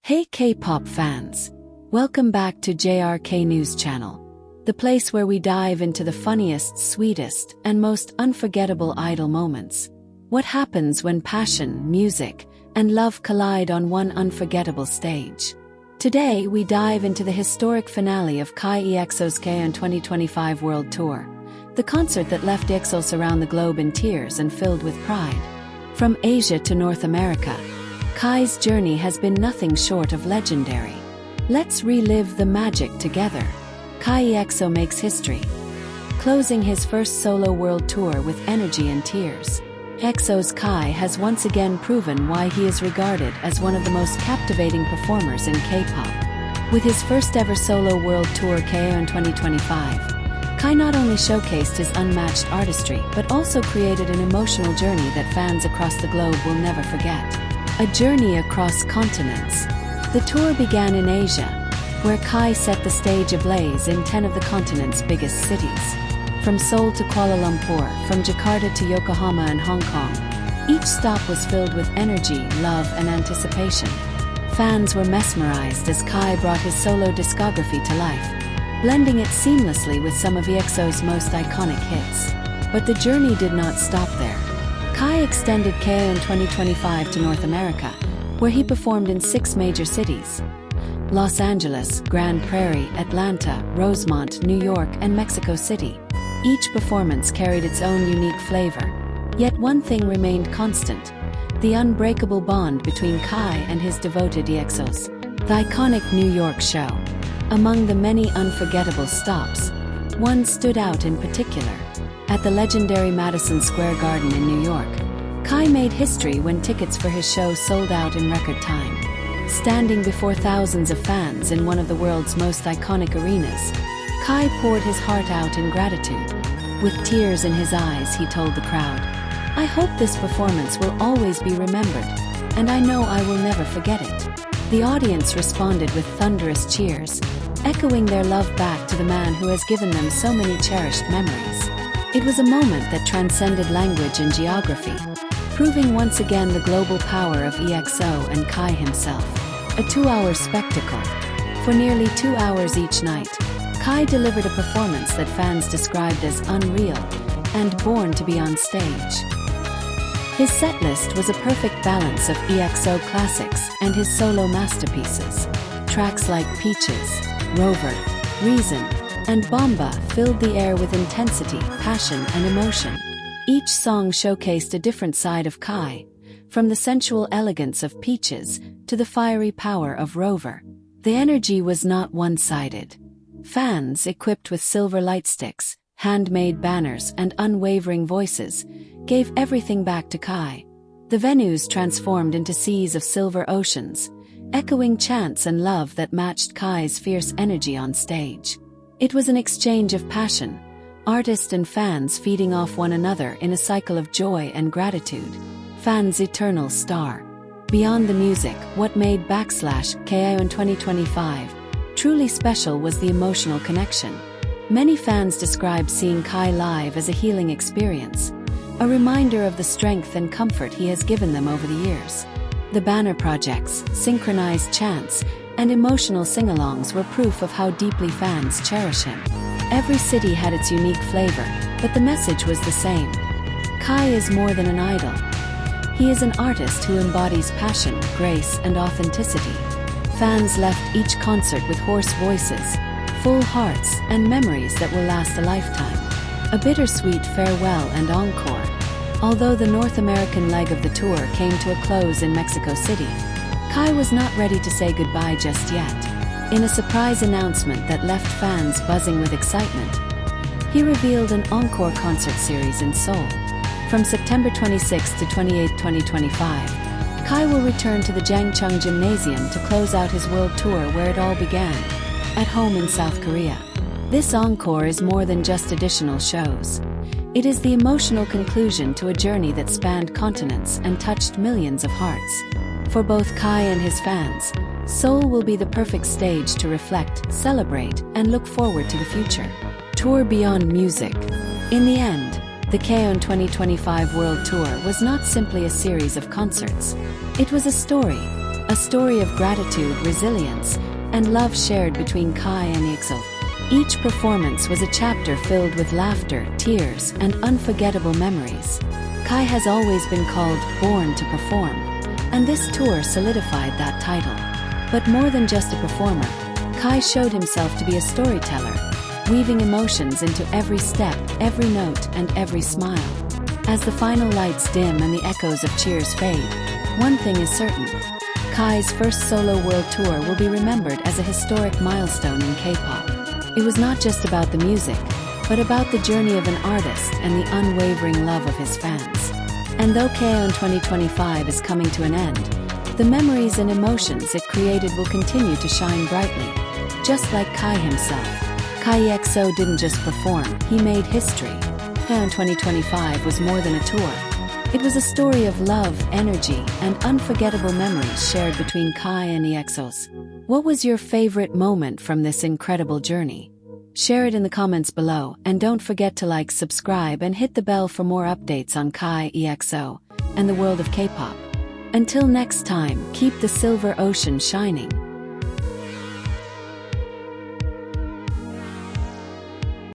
Hey K-pop fans! Welcome back to JRK News Channel, the place where we dive into the funniest, sweetest, and most unforgettable idol moments. What happens when passion, music, and love collide on one unforgettable stage? Today we dive into the historic finale of Kai EXO's KAION 2025 World Tour, the concert that left EXO-Ls around the globe in tears and filled with pride. From Asia to North America, Kai's journey has been nothing short of legendary. Let's relive the magic together. Kai EXO makes history, closing his first solo world tour with energy and tears. EXO's Kai has once again proven why he is regarded as one of the most captivating performers in K-pop. With his first ever solo world tour KAION 2025, Kai not only showcased his unmatched artistry but also created an emotional journey that fans across the globe will never forget. A journey across continents. The tour began in Asia, where Kai set the stage ablaze in 10 of the continent's biggest cities. From Seoul to Kuala Lumpur, from Jakarta to Yokohama and Hong Kong, each stop was filled with energy, love, and anticipation. Fans were mesmerized as Kai brought his solo discography to life, blending it seamlessly with some of EXO's most iconic hits. But the journey did not stop there. Kai extended KAION 2025 to North America, where he performed in 6 major cities: Los Angeles, Grand Prairie, Atlanta, Rosemont, New York, and Mexico City. Each performance carried its own unique flavor. Yet one thing remained constant: the unbreakable bond between Kai and his devoted EXO-Ls. The iconic New York show. Among the many unforgettable stops, one stood out in particular. At the legendary Madison Square Garden in New York, Kai made history when tickets for his show sold out in record time. Standing before thousands of fans in one of the world's most iconic arenas, Kai poured his heart out in gratitude. With tears in his eyes, he told the crowd, "I hope this performance will always be remembered, and I know I will never forget it." The audience responded with thunderous cheers, echoing their love back to the man who has given them so many cherished memories. It was a moment that transcended language and geography, proving once again the global power of EXO and Kai himself. A 2-hour spectacle. For nearly 2 hours each night, Kai delivered a performance that fans described as unreal and born to be on stage. His setlist was a perfect balance of EXO classics and his solo masterpieces. Tracks like Peaches, Rover, Reason, and Bomba filled the air with intensity, passion, and emotion. Each song showcased a different side of Kai, from the sensual elegance of Peaches to the fiery power of Rover. The energy was not one-sided. Fans, equipped with silver lightsticks, handmade banners, and unwavering voices, gave everything back to Kai. The venues transformed into seas of silver oceans, echoing chants and love that matched Kai's fierce energy on stage. It was an exchange of passion, artists and fans feeding off one another in a cycle of joy and gratitude. Fans' eternal star. Beyond the music, what made KAION 2025 truly special was the emotional connection. Many fans described seeing Kai live as a healing experience, a reminder of the strength and comfort he has given them over the years. The banner projects, synchronized chants, and emotional sing-alongs were proof of how deeply fans cherish him. Every city had its unique flavor, but the message was the same. Kai is more than an idol. He is an artist who embodies passion, grace, and authenticity. Fans left each concert with hoarse voices, full hearts, and memories that will last a lifetime. A bittersweet farewell and encore. Although the North American leg of the tour came to a close in Mexico City, Kai was not ready to say goodbye just yet. In a surprise announcement that left fans buzzing with excitement, he revealed an encore concert series in Seoul. From September 26 to 28, 2025, Kai will return to the Jangchung Gymnasium to close out his world tour where it all began, at home in South Korea. This encore is more than just additional shows. It is the emotional conclusion to a journey that spanned continents and touched millions of hearts. For both Kai and his fans, Seoul will be the perfect stage to reflect, celebrate, and look forward to the future. Tour beyond music. In the end, the KAION 2025 World Tour was not simply a series of concerts. It was a story a story of gratitude, resilience, and love shared between Kai and EXO. Each performance was a chapter filled with laughter, tears, and unforgettable memories. Kai has always been called "born to perform," and this tour solidified that title. But more than just a performer, Kai showed himself to be a storyteller, weaving emotions into every step, every note, and every smile. As the final lights dim and the echoes of cheers fade, one thing is certain: Kai's first solo world tour will be remembered as a historic milestone in K-pop. It was not just about the music, but about the journey of an artist and the unwavering love of his fans. And though KAION 2025 is coming to an end, the memories and emotions it created will continue to shine brightly. Just like Kai himself, Kai EXO didn't just perform, he made history. KAION 2025 was more than a tour. It was a story of love, energy, and unforgettable memories shared between Kai and EXO-Ls. What was your favorite moment from this incredible journey? Share it in the comments below, and don't forget to like, subscribe, and hit the bell for more updates on Kai EXO and the world of K-pop. Until next time, keep the silver ocean shining.